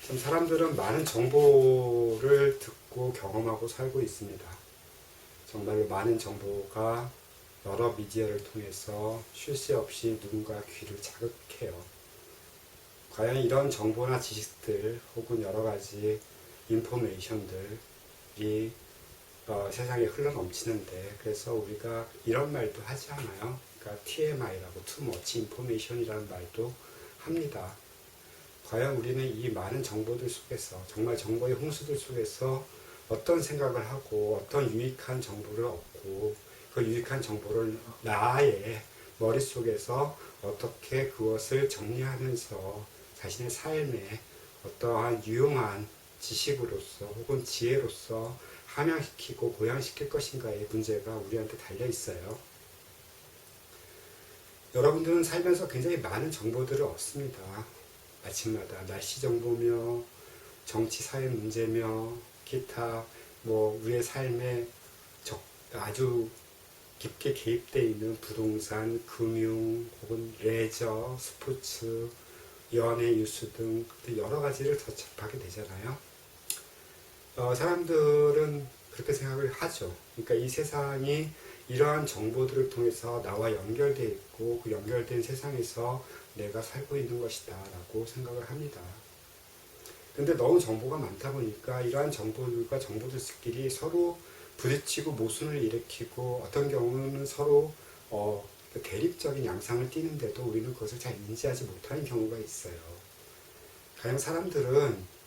좀 사람들은 많은 정보를 듣고 경험하고 살고 있습니다. 정말로 많은 정보가 여러 미디어를 통해서 쉴 새 없이 누군가 귀를 자극해요. 과연 이런 정보나 지식들 혹은 여러 가지 인포메이션들이 세상에 흘러 넘치는데, 그래서 우리가 이런 말도 하지 않아요. 그러니까 TMI라고 Too Much Information이라는 말도 합니다. 과연 우리는 이 많은 정보들 속에서, 정말 정보의 홍수들 속에서 어떤 생각을 하고 어떤 유익한 정보를 얻고 그 유익한 정보를 나의 머릿속에서 어떻게 그것을 정리하면서 자신의 삶에 어떠한 유용한 지식으로서 혹은 지혜로서 함양시키고 고양시킬 것인가의 문제가 우리한테 달려 있어요. 여러분들은 살면서 굉장히 많은 정보들을 얻습니다. 아침마다 날씨 정보며 정치 사회 문제며 기타 우리의 삶에 아주 깊게 개입되어 있는 부동산, 금융, 혹은 레저, 스포츠, 연예 뉴스 등 여러 가지를 더 접하게 되잖아요. 사람들은 그렇게 생각을 하죠. 그러니까 이 세상이 이러한 정보들을 통해서 나와 연결되어 있고 그 연결된 세상에서 내가 살고 있는 것이다 라고 생각을 합니다. 근데 너무 정보가 많다 보니까 이러한 정보들과 정보들끼리 서로 부딪히고 모순을 일으키고 어떤 경우는 서로 대립적인 양상을 띠는데도 우리는 그것을 잘 인지하지 못하는 경우가 있어요. 가령 사람들은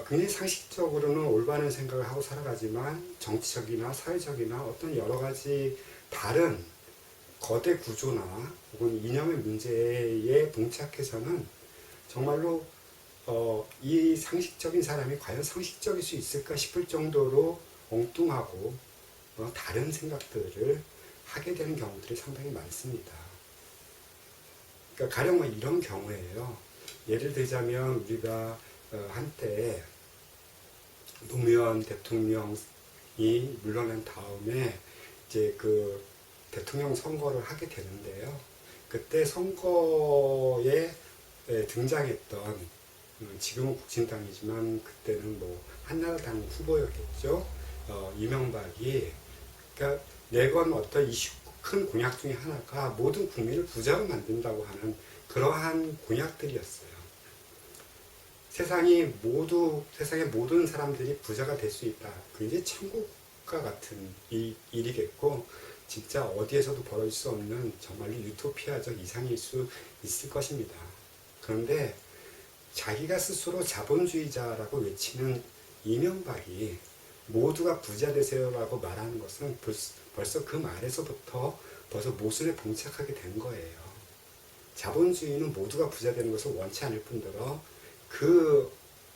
굉장히 상식적으로는 올바른 생각을 하고 살아가지만 정치적이나 사회적이나 어떤 여러 가지 다른 거대 구조나 혹은 이념의 문제에 봉착해서는 정말로 이 상식적인 사람이 과연 상식적일 수 있을까 싶을 정도로 엉뚱하고 다른 생각들을 하게 되는 경우들이 상당히 많습니다. 그러니까 가령 이런 경우에요. 예를 들자면 우리가 한때 노무현 대통령이 물러난 다음에 이제 그 대통령 선거를 하게 되는데요. 그때 선거에 등장했던 지금은 국진당이지만 그때는 한나라당 후보였겠죠. 이명박이 그러니까 내건 어떤 이슈 큰 공약 중에 하나가 모든 국민을 부자로 만든다고 하는 그러한 공약들이었어요. 세상의 모든 사람들이 부자가 될 수 있다. 그게 천국과 같은 일이겠고 진짜 어디에서도 벌어질 수 없는 정말로 유토피아적 이상일 수 있을 것입니다. 그런데 자기가 스스로 자본주의자라고 외치는 이명박이 모두가 부자 되세요라고 말하는 것은 벌써 그 말에서부터 벌써 모순에 봉착하게 된 거예요. 자본주의는 모두가 부자 되는 것을 원치 않을 뿐더러 그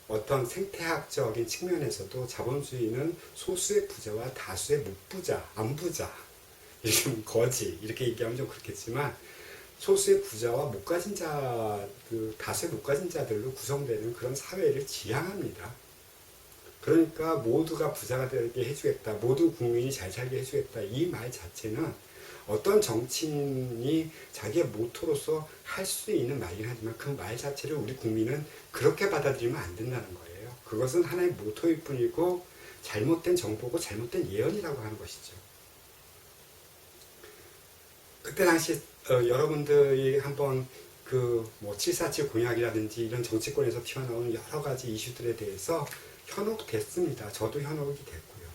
어떤 생태학적인 측면에서도 자본주의는 소수의 부자와 다수의 못부자, 안부자, 거지 이렇게 얘기하면 좀 그렇겠지만 소수의 부자와 못 가진 자, 다수의 못 가진 자들로 구성되는 그런 사회를 지향합니다. 그러니까 모두가 부자가 되게 해주겠다, 모든 국민이 잘 살게 해주겠다, 이 말 자체는 어떤 정치인이 자기의 모토로서 할 수 있는 말이긴 하지만 그 말 자체를 우리 국민은 그렇게 받아들이면 안 된다는 거예요. 그것은 하나의 모토일 뿐이고 잘못된 정보고 잘못된 예언이라고 하는 것이죠. 그때 당시 여러분들이 한번 747 공약이라든지 이런 정치권에서 튀어나오는 여러 가지 이슈들에 대해서 현혹됐습니다. 저도 현혹이 됐고요.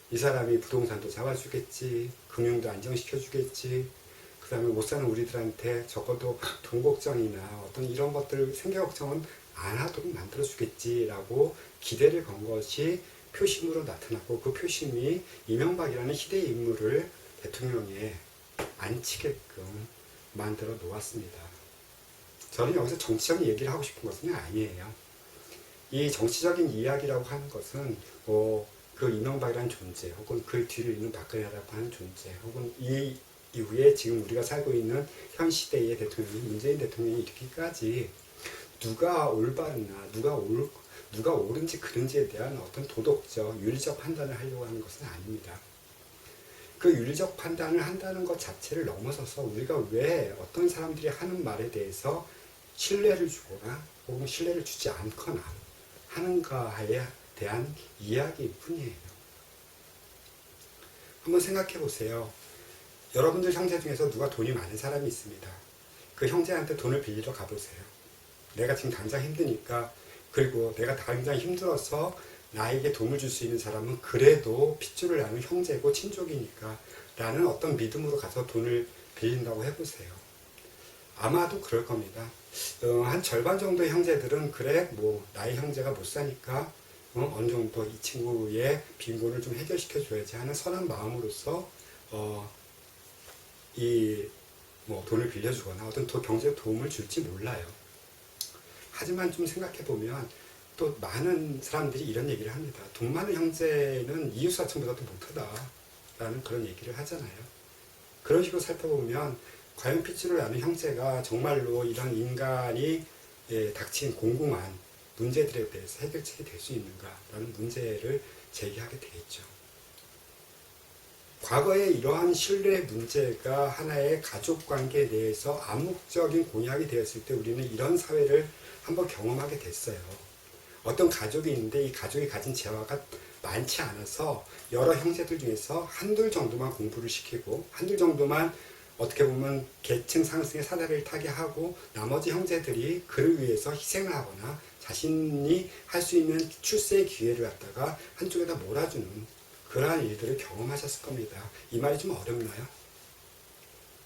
이 사람이 부동산도 잡아주겠지, 금융도 안정시켜주겠지, 그 다음에 못 사는 우리들한테 적어도 돈 걱정이나 어떤 이런 것들 생계 걱정은 안 하도록 만들어주겠지라고 기대를 건 것이 표심으로 나타났고, 그 표심이 이명박이라는 희대의 인물을 대통령에 앉히게끔 만들어 놓았습니다. 저는 여기서 정치적인 얘기를 하고 싶은 것은 아니에요. 이 정치적인 이야기라고 하는 것은 그 이명박이라는 존재, 혹은 그 뒤를 잇는 박근혜라고 하는 존재, 혹은 이 이후에 지금 우리가 살고 있는 현 시대의 대통령, 문재인 대통령이 이렇게까지 누가 올바르나 누가 옳은지 그른지에 대한 어떤 도덕적, 윤리적 판단을 하려고 하는 것은 아닙니다. 그 윤리적 판단을 한다는 것 자체를 넘어서서 우리가 왜 어떤 사람들이 하는 말에 대해서 신뢰를 주거나 혹은 신뢰를 주지 않거나 하는가에 대한 이야기일 뿐이에요. 한번 생각해 보세요. 여러분들 형제 중에서 누가 돈이 많은 사람이 있습니다. 그 형제한테 돈을 빌리러 가보세요. 내가 지금 당장 힘드니까, 그리고 내가 당장 힘들어서 나에게 도움을 줄 수 있는 사람은 그래도 핏줄을 나는 형제고 친족이니까 라는 어떤 믿음으로 가서 돈을 빌린다고 해보세요. 아마도 그럴 겁니다. 한 절반 정도의 형제들은 그래 뭐 나의 형제가 못 사니까 어느 정도 이 친구의 빈곤을 좀 해결시켜 줘야지 하는 선한 마음으로서 이 뭐 돈을 빌려주거나 어떤 경제적 도움을 줄지 몰라요. 하지만 좀 생각해 보면 또 많은 사람들이 이런 얘기를 합니다. 돈 많은 형제는 이웃사촌보다도 못하다라는 그런 얘기를 하잖아요. 그런 식으로 살펴보면 과연 핏줄을 나는 형제가 정말로 이런 인간이 닥친 공공한 문제들에 대해서 해결책이 될 수 있는가라는 문제를 제기하게 되겠죠. 과거에 이러한 신뢰 문제가 하나의 가족관계 내에서 암묵적인 공약이 되었을 때 우리는 이런 사회를 한번 경험하게 됐어요. 어떤 가족이 있는데 이 가족이 가진 재화가 많지 않아서 여러 형제들 중에서 한둘 정도만 공부를 시키고 한둘 정도만 어떻게 보면 계층 상승의 사다리를 타게 하고 나머지 형제들이 그를 위해서 희생을 하거나 자신이 할 수 있는 출세의 기회를 갖다가 한쪽에다 몰아주는 그러한 일들을 경험하셨을 겁니다. 이 말이 좀 어렵나요?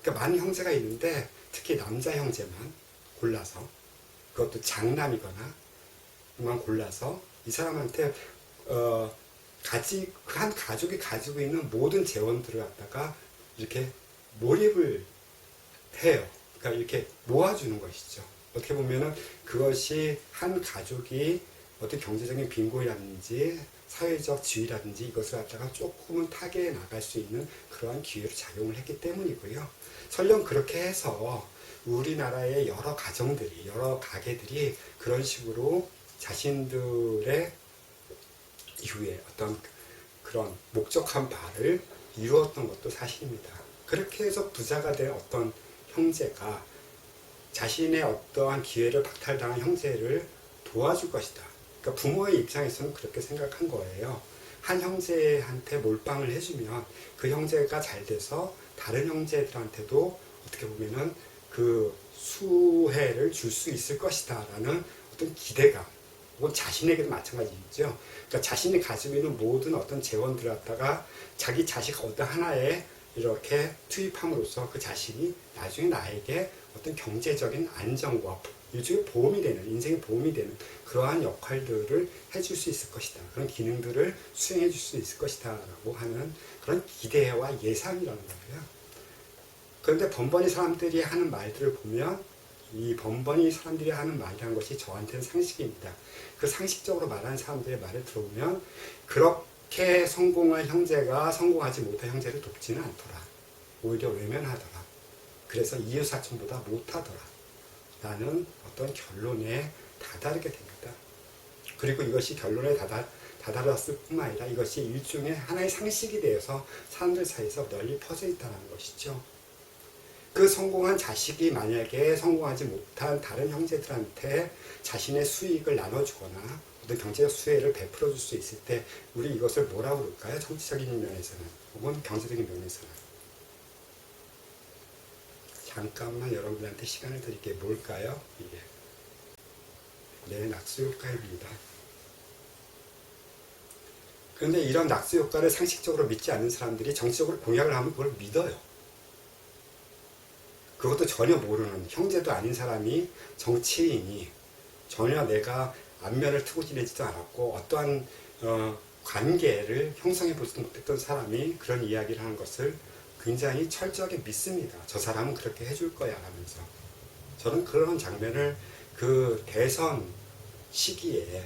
그러니까 많은 형제가 있는데 특히 남자 형제만 골라서 그것도 장남이거나 만 골라서 이 사람한테 그 한 가족이 가지고 있는 모든 재원들을 갖다가 이렇게 몰입을 해요. 그러니까 이렇게 모아주는 것이죠. 어떻게 보면은 그것이 한 가족이 어떤 경제적인 빈곤이라든지 사회적 지위라든지 이것을 갖다가 조금은 타개해 나갈 수 있는 그러한 기회로 작용을 했기 때문이고요. 설령 그렇게 해서 우리나라의 여러 가정들이, 여러 가게들이 그런 식으로 자신들의 이후에 어떤 그런 목적한 바를 이루었던 것도 사실입니다. 그렇게 해서 부자가 된 어떤 형제가 자신의 어떠한 기회를 박탈당한 형제를 도와줄 것이다. 그러니까 부모의 입장에서는 그렇게 생각한 거예요. 한 형제한테 몰빵을 해주면 그 형제가 잘 돼서 다른 형제들한테도 어떻게 보면은 그 수혜를 줄 수 있을 것이다 라는 어떤 기대감 혹은 자신에게도 마찬가지죠. 그러니까 자신이 가지고 있는 모든 어떤 재원들을 갖다가 자기 자식 어떤 하나에 이렇게 투입함으로써 그 자식이 나중에 나에게 어떤 경제적인 안정과 일종의 보험이 되는, 인생의 보험이 되는 그러한 역할들을 해줄 수 있을 것이다. 그런 기능들을 수행해 줄 수 있을 것이다. 라고 하는 그런 기대와 예상이라는 거예요. 그런데 번번이 사람들이 하는 말들을 보면 이 번번이 사람들이 하는 말이라는 것이 저한테는 상식입니다. 그 상식적으로 말하는 사람들의 말을 들어보면 그렇게 성공한 형제가 성공하지 못한 형제를 돕지는 않더라. 오히려 외면하더라. 그래서 이웃사촌보다 못하더라. 라는 어떤 결론에 다다르게 됩니다. 그리고 이것이 결론에 다다랐을 뿐만 아니라 이것이 일종의 하나의 상식이 되어서 사람들 사이에서 널리 퍼져 있다는 것이죠. 그 성공한 자식이 만약에 성공하지 못한 다른 형제들한테 자신의 수익을 나눠주거나 어떤 경제적 수혜를 베풀어 줄 수 있을 때 우리 이것을 뭐라고 그럴까요? 정치적인 면에서는 혹은 경제적인 면에서는. 잠깐만 여러분들한테 시간을 드릴게요. 뭘까요? 이게 낙수효과입니다. 그런데 이런 낙수효과를 상식적으로 믿지 않는 사람들이 정치적으로 공약을 하면 그걸 믿어요. 그것도 전혀 모르는 형제도 아닌 사람이 정치인이 전혀 내가 안면을 트고 지내지도 않았고 어떠한 관계를 형성해 보지도 못했던 사람이 그런 이야기를 하는 것을 굉장히 철저하게 믿습니다. 저 사람은 그렇게 해줄 거야 하면서. 저는 그런 장면을 그 대선 시기에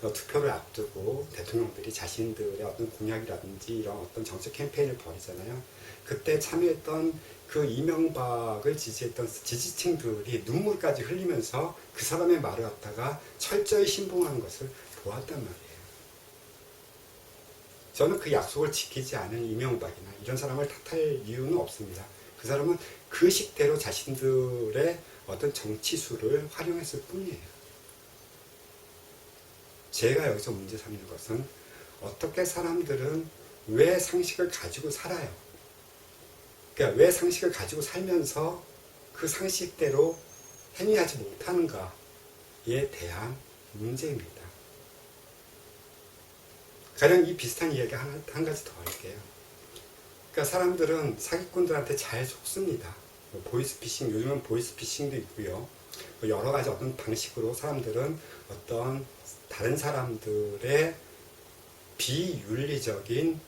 투표를 앞두고 대통령들이 자신들의 어떤 공약이라든지 이런 어떤 정책 캠페인을 벌이잖아요. 그때 참여했던 그 이명박을 지지했던 지지층들이 눈물까지 흘리면서 그 사람의 말을 갖다가 철저히 신봉하는 것을 보았단 말이에요. 저는 그 약속을 지키지 않은 이명박이나 이런 사람을 탓할 이유는 없습니다. 그 사람은 그 식대로 자신들의 어떤 정치수를 활용했을 뿐이에요. 제가 여기서 문제 삼는 것은 어떻게 사람들은 왜 상식을 가지고 살아요? 그러니까 왜 상식을 가지고 살면서 그 상식대로 행위하지 못하는가에 대한 문제입니다. 가령 이 비슷한 이야기 한 가지 더 할게요. 그러니까 사람들은 사기꾼들한테 잘 속습니다. 보이스피싱, 요즘은 보이스피싱도 있고요. 여러 가지 어떤 방식으로 사람들은 어떤 다른 사람들의 비윤리적인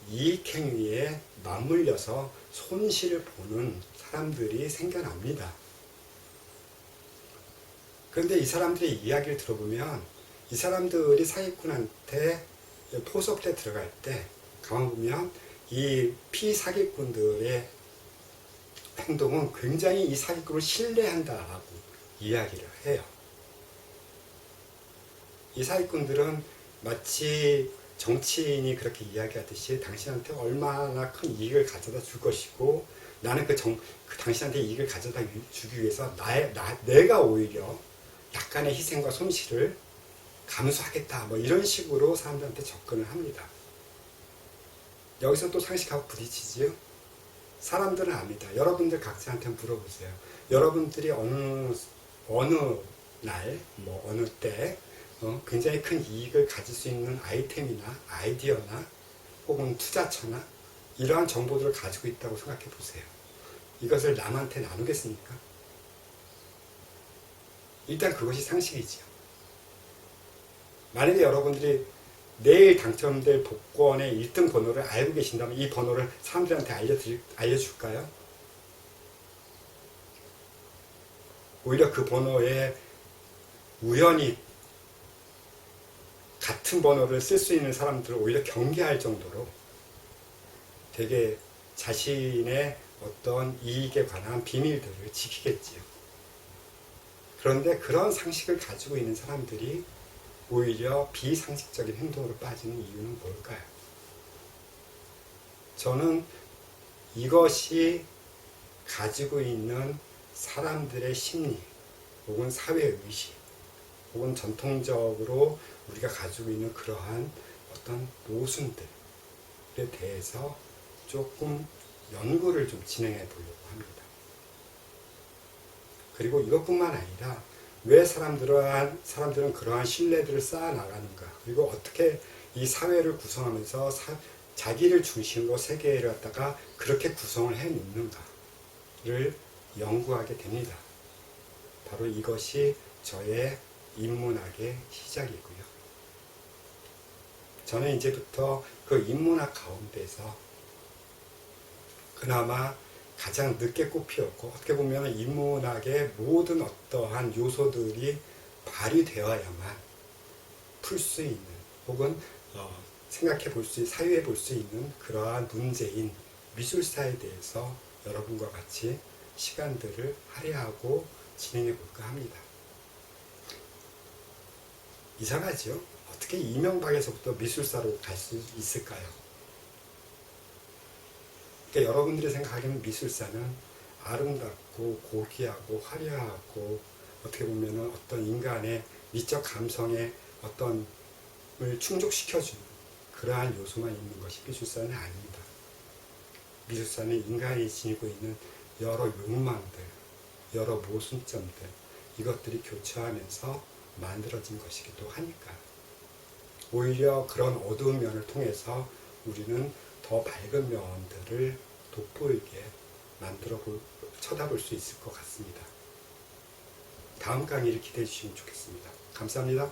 이익행위에 맞물려서 손실을 보는 사람들이 생겨납니다. 그런데 이 사람들의 이야기를 들어보면 이 사람들이 사기꾼한테 포섭대 들어갈 때 가만 보면 이 피사기꾼들의 행동은 굉장히 이 사기꾼을 신뢰한다라고 이야기를 해요. 이 사기꾼들은 마치 정치인이 그렇게 이야기하듯이 당신한테 얼마나 큰 이익을 가져다 줄 것이고 나는 그 당신한테 이익을 가져다 주기 위해서 내가 오히려 약간의 희생과 손실을 감수하겠다 뭐 이런 식으로 사람들한테 접근을 합니다. 여기서 또 상식하고 부딪히지요. 사람들은 압니다. 여러분들 각자한테 물어보세요. 여러분들이 어느 날, 뭐 어느 때 굉장히 큰 이익을 가질 수 있는 아이템이나 아이디어나 혹은 투자처나 이러한 정보들을 가지고 있다고 생각해 보세요. 이것을 남한테 나누겠습니까? 일단 그것이 상식이지요. 만약에 여러분들이 내일 당첨될 복권의 1등 번호를 알고 계신다면 이 번호를 사람들한테 알려줄까요? 오히려 그 번호에 우연히 같은 번호를 쓸 수 있는 사람들을 오히려 경계할 정도로 되게 자신의 어떤 이익에 관한 비밀들을 지키겠지요. 그런데 그런 상식을 가지고 있는 사람들이 오히려 비상식적인 행동으로 빠지는 이유는 뭘까요? 저는 이것이 가지고 있는 사람들의 심리 혹은 사회의식 혹은 전통적으로 우리가 가지고 있는 그러한 어떤 모순들에 대해서 조금 연구를 좀 진행해 보려고 합니다. 그리고 이것뿐만 아니라 왜 사람들은 그러한 신뢰들을 쌓아나가는가, 그리고 어떻게 이 사회를 구성하면서 자기를 중심으로 세계를 갖다가 그렇게 구성을 해놓는가를 연구하게 됩니다. 바로 이것이 저의 인문학의 시작이고요. 저는 이제부터 그 인문학 가운데서 그나마 가장 늦게 꽃피었고 어떻게 보면 인문학의 모든 어떠한 요소들이 발휘되어야만 풀 수 있는 혹은 생각해 볼 수, 사유해 볼 수 있는 그러한 문제인 미술사에 대해서 여러분과 같이 시간들을 할애하고 진행해 볼까 합니다. 이상하죠? 어떻게 이명박에서부터 미술사로 갈 수 있을까요? 그러니까 여러분들이 생각하기에는 미술사는 아름답고 고귀하고 화려하고 어떻게 보면 어떤 인간의 미적 감성의 어떤 을 충족시켜주는 그러한 요소만 있는 것이 미술사는 아닙니다. 미술사는 인간이 지니고 있는 여러 욕망들, 여러 모순점들 이것들이 교차하면서 만들어진 것이기도 하니까 오히려 그런 어두운 면을 통해서 우리는 더 밝은 면들을 돋보이게 쳐다볼 수 있을 것 같습니다. 다음 강의를 기대해 주시면 좋겠습니다. 감사합니다.